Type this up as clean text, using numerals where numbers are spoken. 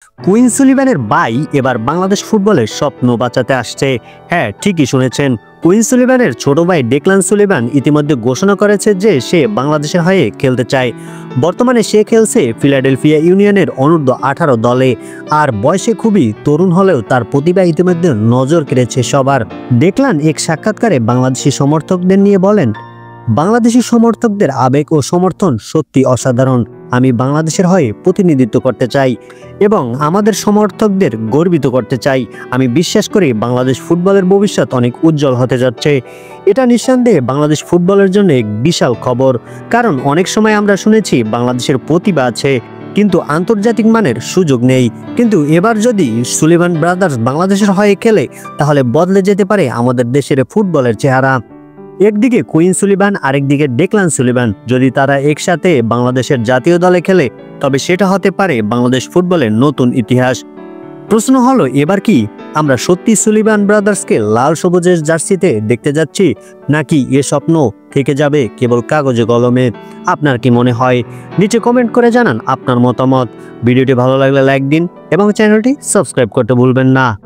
Queen সুলিভানের ভাই এবার বাংলাদেশ ফুটবলের স্বপ্ন বাঁচাতে আসছে। হ্যাঁ, ঠিকই শুনেছেন। কুইন সুলিভানের ছোট ভাই ডেকলান সুলিভান ইতিমধ্যে ঘোষণা করেছে যে সে বাংলাদেশের হয়ে খেলতে চায়। বর্তমানে সে খেলছে ফিলাডেলফিয়া ইউনিয়নের অনূর্ধ্ব-18 দলে। আর বয়সে খুবই তরুণ হলেও তার প্রতিভা ইতিমধ্যে নজর কেড়েছে সবার। ডেকলান এক সাক্ষাৎকারে বাংলাদেশি সমর্থকদের নিয়ে বলেন, বাংলাদেশি সমর্থকদের আবেগ ও সমর্থন সত্যি অসাধারণ। আমি বাংলাদেশের হয়ে প্রতিনিধিত্ব করতে চাই এবং আমাদের সমর্থকদের গর্বিত করতে চাই। আমি বিশ্বাস করি বাংলাদেশ ফুটবলের ভবিষ্যৎ অনেক উজ্জ্বল হতে যাচ্ছে। এটা নিঃসন্দেহে বাংলাদেশ ফুটবলের জন্য এক বিশাল খবর। কারণ অনেক সময় আমরা শুনেছি বাংলাদেশের প্রতিভা আছে কিন্তু আন্তর্জাতিক মানের সুযোগ নেই। কিন্তু এবার যদি সুলিভান ব্রাদার্স বাংলাদেশের হয়ে খেলে তাহলে বদলে যেতে পারে আমাদের দেশের ফুটবলের চেহারা। একদিকে কুইন সুলিভান, আরেকদিকে ডেকলান সুলিভান, যদি তারা একসাথে বাংলাদেশের জাতীয় দলে খেলে তবে সেটা হতে পারে বাংলাদেশ ফুটবলের নতুন ইতিহাস। প্রশ্ন হলো, এবার কি আমরা সত্যি সুলিভান ব্রাদার্সকে লাল সবুজের জার্সিতে দেখতে যাচ্ছি, নাকি এ স্বপ্ন থেকে যাবে কেবল কাগজে কলমে? আপনার কি মনে হয়? নিচে কমেন্ট করে জানান আপনার মতামত। ভিডিওটি ভালো লাগলে লাইক দিন এবং চ্যানেলটি সাবস্ক্রাইব করতে ভুলবেন না।